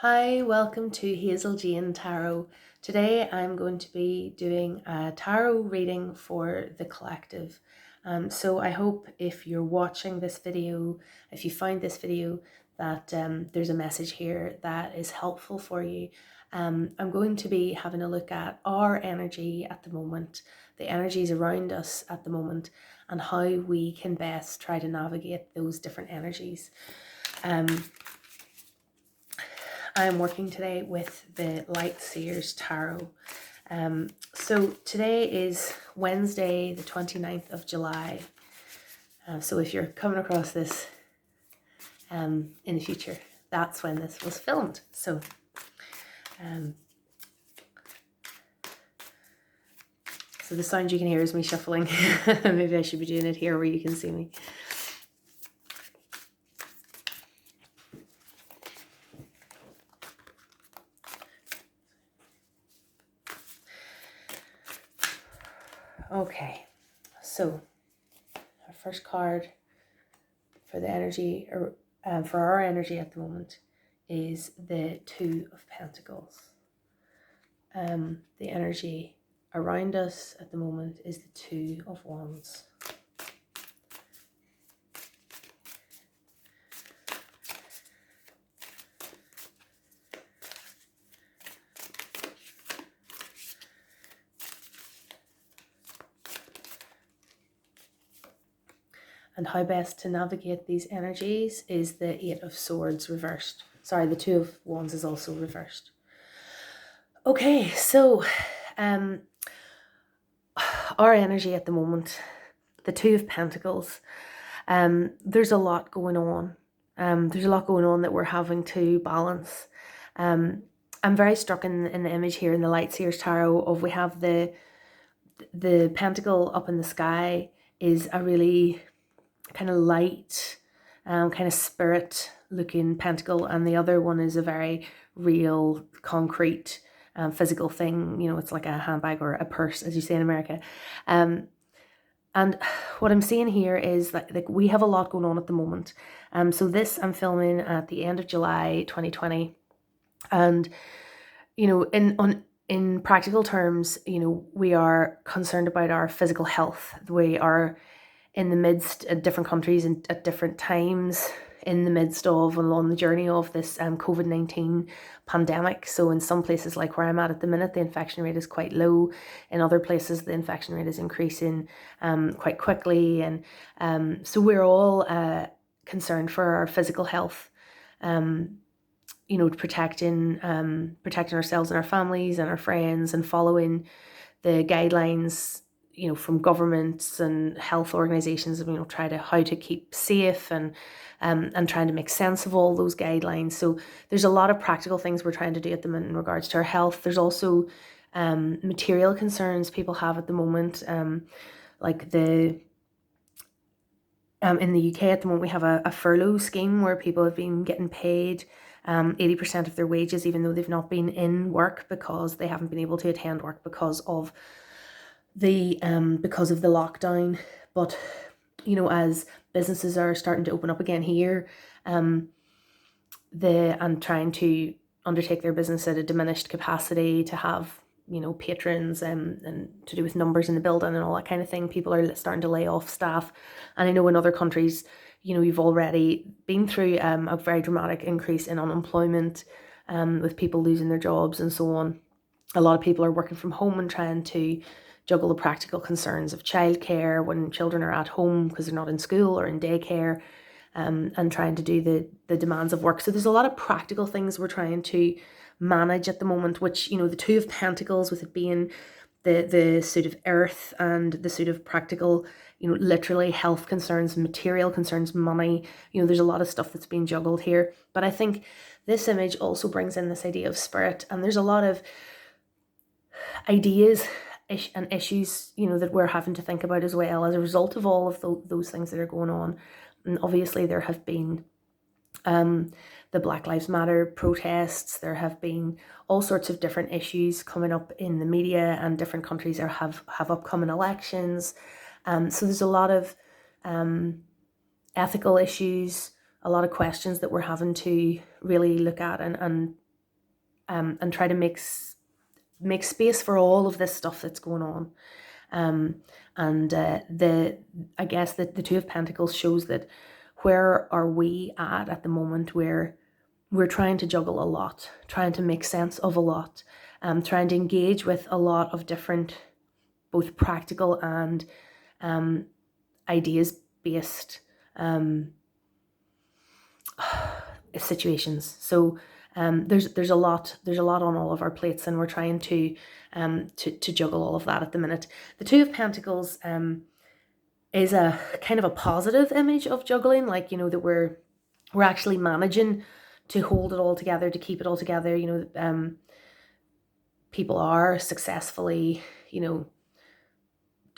Hi, welcome to Hazel Jane Tarot. Today I'm going to be doing a tarot reading for the collective. So I hope if you're watching this video, if you find this video, that there's a message here that is helpful for you. I'm going to be having a look at our energy at the moment, the energies around us at the moment, and how we can best try to navigate those different energies. I'm working today with the Light Seers Tarot. So today is Wednesday, the 29th of July. So if you're coming across this in the future, that's when this was filmed. So the sound you can hear is me shuffling. Maybe I should be doing it here where you can see me. Okay, so our first card for the energy, or for our energy at the moment, is the Two of Pentacles. The energy around us at the moment is the Two of Wands. And how best to navigate these energies is the Eight of Swords reversed. Sorry, the Two of Wands is also reversed. Okay, so our energy at the moment, the Two of Pentacles, there's a lot going on. There's a lot going on that we're having to balance. I'm very struck in the image here in the Light Seers Tarot of we have the pentacle up in the sky is a really kind of light, kind of spirit looking pentacle, and the other one is a very real, concrete, physical thing. You know, it's like a handbag or a purse, as you say in America. And what I'm seeing here is that like we have a lot going on at the moment. So this I'm filming at the end of July 2020, and you know, in practical terms, you know, we are concerned about our physical health. We are in the midst of different countries and at different times in the midst of and on the journey of this COVID-19 pandemic. So in some places like where I'm at the minute, the infection rate is quite low. In other places, the infection rate is increasing quite quickly. And so we're all concerned for our physical health, you know, protecting ourselves and our families and our friends and following the guidelines, you know, from governments and health organizations, you know, how to keep safe and trying to make sense of all those guidelines. So there's a lot of practical things we're trying to do at the moment in regards to our health. There's also material concerns people have at the moment, like in the UK at the moment we have a furlough scheme where people have been getting paid 80% of their wages even though they've not been in work because they haven't been able to attend work because of the lockdown. But you know, as businesses are starting to open up again here, and trying to undertake their business at a diminished capacity to have, you know, patrons and to do with numbers in the building and all that kind of thing, people are starting to lay off staff. And I know in other countries, you know, you've already been through a very dramatic increase in unemployment, with people losing their jobs and so on. A lot of people are working from home and trying to juggle the practical concerns of childcare when children are at home because they're not in school or in daycare, and trying to do the demands of work. So there's a lot of practical things we're trying to manage at the moment, which, you know, the Two of Pentacles, with it being the suit of earth and the suit of practical, you know, literally health concerns, material concerns, money, you know, there's a lot of stuff that's being juggled here. But I think this image also brings in this idea of spirit, and there's a lot of ideas and issues, you know, that we're having to think about as well as a result of all of those things that are going on. And obviously there have been the Black Lives Matter protests. There have been all sorts of different issues coming up in the media, and different countries have upcoming elections. So there's a lot of ethical issues, a lot of questions that we're having to really look at and and try to make space for all of this stuff that's going on. And I guess that the Two of Pentacles shows that where are we at the moment, where we're trying to juggle a lot, trying to make sense of a lot, trying to engage with a lot of different, both practical and ideas-based situations. So there's a lot on all of our plates, and we're trying to juggle all of that at the minute. The Two of Pentacles is a kind of a positive image of juggling, like, you know, that we're actually managing to hold it all together, to keep it all together. You know, people are successfully, you know,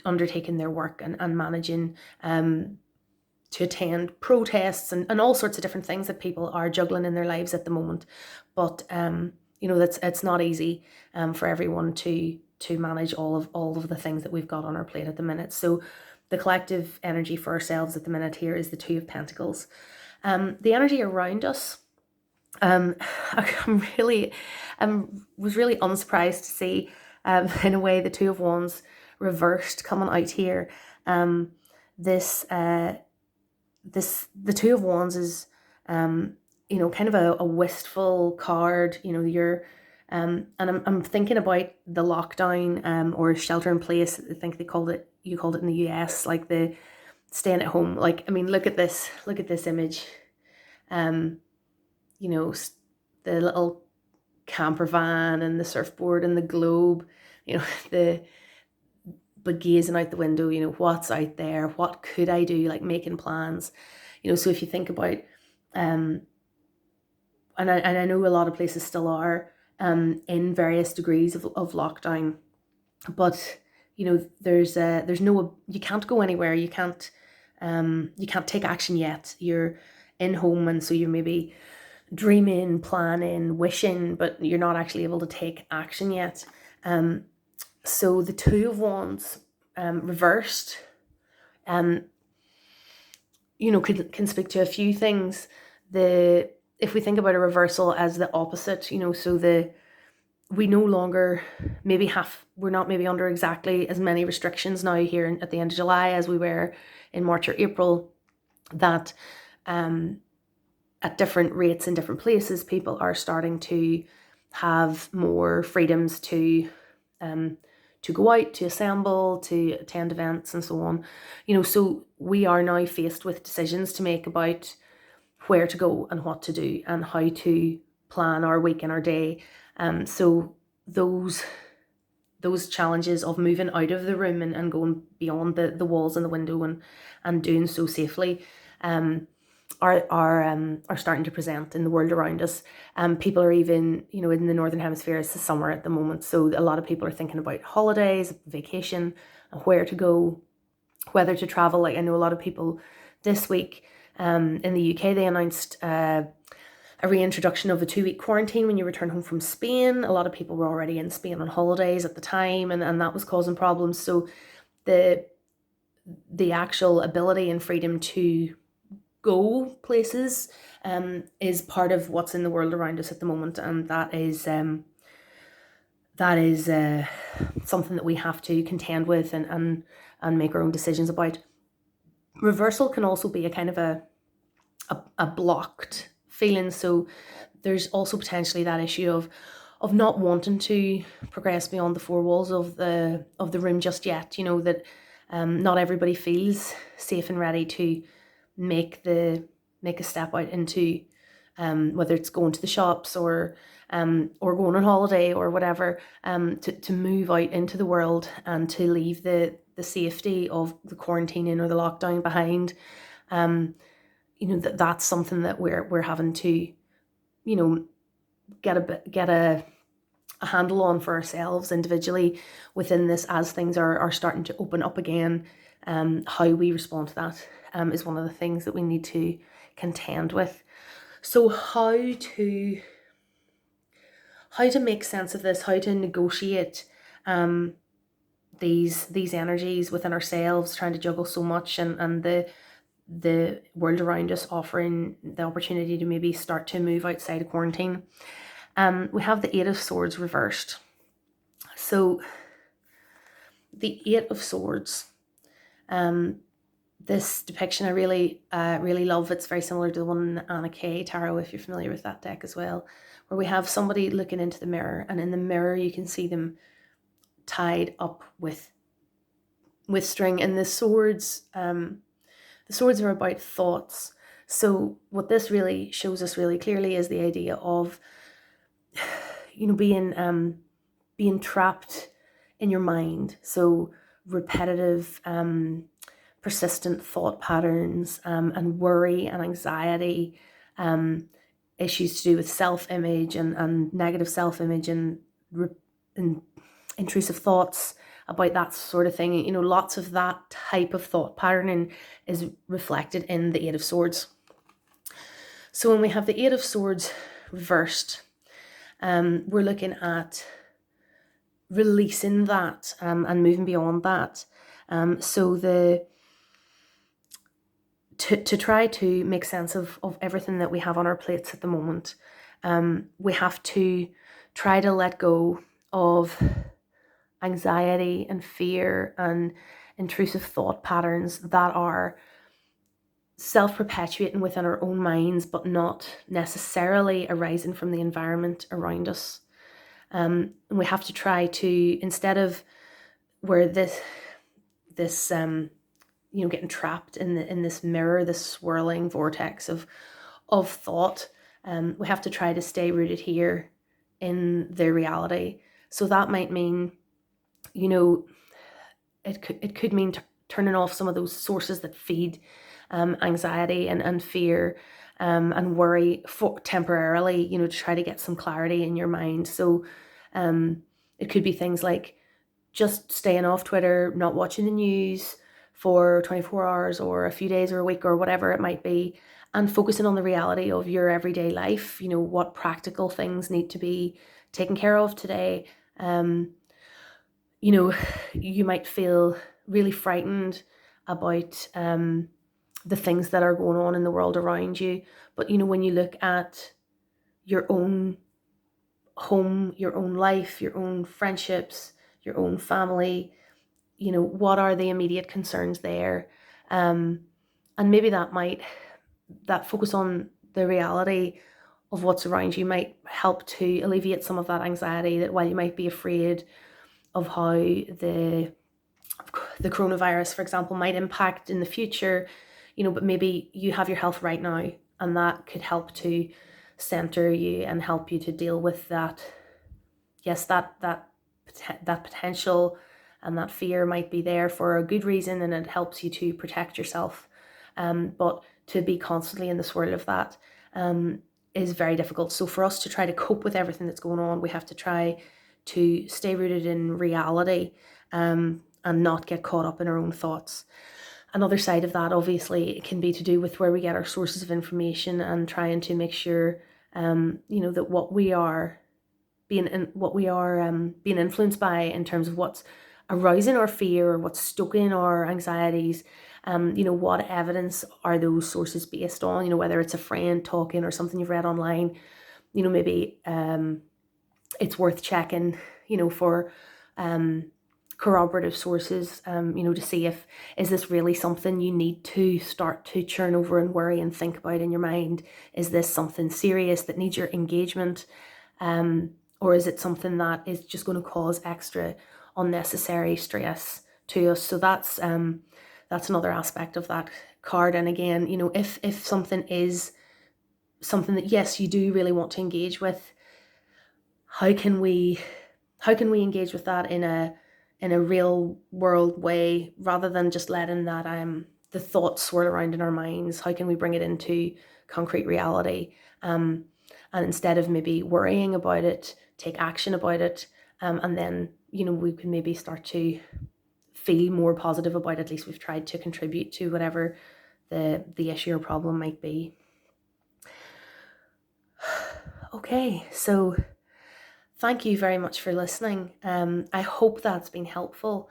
undertaking their work and managing to attend protests and all sorts of different things that people are juggling in their lives at the moment. But you know, it's not easy for everyone to manage all of the things that we've got on our plate at the minute. So the collective energy for ourselves at the minute here is the Two of Pentacles. The energy around us, was really unsurprised to see in a way the Two of Wands reversed coming out here. The Two of Wands is you know, kind of a wistful card. You know, you're and I'm thinking about the lockdown or shelter in place. I think you called it in the US, like the staying at home. Like, I mean, look at this image. You know, the little camper van and the surfboard and the globe, you know, but gazing out the window, you know, what's out there, what could I do, like making plans, you know. So if you think about, and I know a lot of places still are in various degrees of lockdown, but you know, there's no, you can't go anywhere, you can't take action yet. You're in home, and so you're maybe dreaming, planning, wishing, but you're not actually able to take action yet. So the Two of Wands reversed, you know, can speak to a few things. If we think about a reversal as the opposite, you know, so we no longer we're not maybe under exactly as many restrictions now here at the end of July as we were in March or April, that at different rates in different places, people are starting to have more freedoms to go out, to assemble, to attend events and so on. You know, so we are now faced with decisions to make about where to go and what to do and how to plan our week and our day. So those challenges of moving out of the room and going beyond the walls and the window and doing so safely are starting to present in the world around us. People are even, you know, in the Northern Hemisphere, it's the summer at the moment, so a lot of people are thinking about holidays, vacation, and where to go, whether to travel. Like, I know a lot of people this week in the UK, they announced a reintroduction of a 2-week quarantine when you return home from Spain. A lot of people were already in Spain on holidays at the time, and that was causing problems. So the actual ability and freedom to go places is part of what's in the world around us at the moment, and that is something that we have to contend with and make our own decisions about. Reversal can also be a kind of a blocked feeling, so there's also potentially that issue of not wanting to progress beyond the four walls of the room just yet. You know, that not everybody feels safe and ready to make a step out into whether it's going to the shops or going on holiday or whatever, to move out into the world and to leave the safety of the quarantining or the lockdown behind. You know, that's something that we're having to, you know, get a handle on for ourselves individually within this, as things are starting to open up again. How we respond to that is one of the things that we need to contend with. So how to make sense of this, how to negotiate these energies within ourselves, trying to juggle so much, and the world around us offering the opportunity to maybe start to move outside of quarantine. We have the Eight of Swords reversed. So the Eight of Swords, this depiction I really love. It's very similar to the one in the Anna Kay Tarot, if you're familiar with that deck as well, where we have somebody looking into the mirror, and in the mirror you can see them tied up with string. And the swords are about thoughts. So what this really shows us really clearly is the idea of, being trapped in your mind. So repetitive, persistent thought patterns, and worry and anxiety, issues to do with self-image and negative self-image, and intrusive thoughts about that sort of thing. Lots of that type of thought patterning is reflected in the Eight of Swords. So when we have the Eight of Swords reversed, we're looking at releasing that, and moving beyond that. So to try to make sense of everything that we have on our plates at the moment, we have to try to let go of anxiety and fear and intrusive thought patterns that are self-perpetuating within our own minds, but not necessarily arising from the environment around us. And we have to try to, instead of where this getting trapped in this mirror, this swirling vortex of thought, we have to try to stay rooted here in the reality. So that might mean, it could mean turning off some of those sources that feed anxiety and fear, and worry for temporarily, to try to get some clarity in your mind. So it could be things like just staying off Twitter, not watching the news for 24 hours or a few days or a week or whatever it might be, and focusing on the reality of your everyday life. What practical things need to be taken care of today. You might feel really frightened about the things that are going on in the world around you. But, when you look at your own home, your own life, your own friendships, your own family, what are the immediate concerns there? And maybe that focus on the reality of what's around you might help to alleviate some of that anxiety, that while you might be afraid of how the coronavirus, for example, might impact in the future, but maybe you have your health right now, and that could help to center you and help you to deal with that. Yes, that potential and that fear might be there for a good reason, and it helps you to protect yourself. But to be constantly in the swirl of that is very difficult. So for us to try to cope with everything that's going on, we have to try to stay rooted in reality, and not get caught up in our own thoughts. Another side of that, obviously, can be to do with where we get our sources of information, and trying to make sure, that what we are being influenced by in terms of what's arousing our fear or what's stoking our anxieties, what evidence are those sources based on? Whether it's a friend talking or something you've read online, maybe it's worth checking, for corroborative sources, to see if is this really something you need to start to churn over and worry and think about in your mind. Is this something serious that needs your engagement, or is it something that is just going to cause extra unnecessary stress to us? So that's another aspect of that card. And again, if something is something that, yes, you do really want to engage with, how can we engage with that in a real world way, rather than just letting that the thoughts swirl around in our minds? How can we bring it into concrete reality, and instead of maybe worrying about it, take action about it, and then we can maybe start to feel more positive about it. At least we've tried to contribute to whatever the issue or problem might be. Okay, so thank you very much for listening. I hope that's been helpful.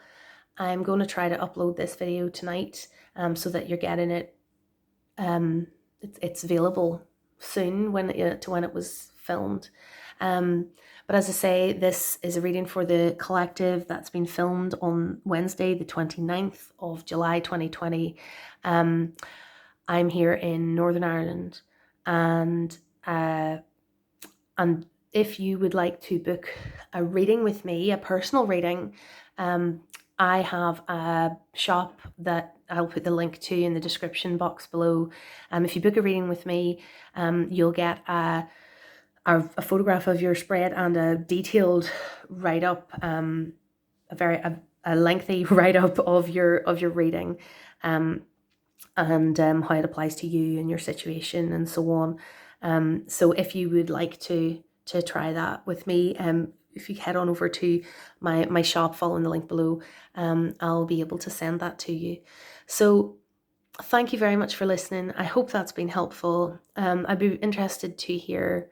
I'm going to try to upload this video tonight, so that you're getting it. It's available soon when it was filmed. But as I say, this is a reading for the collective that's been filmed on Wednesday, the 29th of July 2020. I'm here in Northern Ireland, and if you would like to book a reading with me, a personal reading, I have a shop that I'll put the link to in the description box below. If you book a reading with me, you'll get a photograph of your spread and a detailed write-up, a lengthy write-up of your reading, and how it applies to you and your situation and so on. So if you would like to try that with me, if you head on over to my shop following the link below, I'll be able to send that to you. So thank you very much for listening. I hope that's been helpful. I'd be interested to hear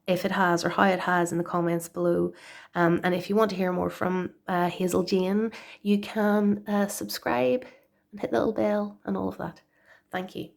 if it has or how it has in the comments below. And if you want to hear more from Hazel Jane, you can subscribe and hit the little bell and all of that. Thank you.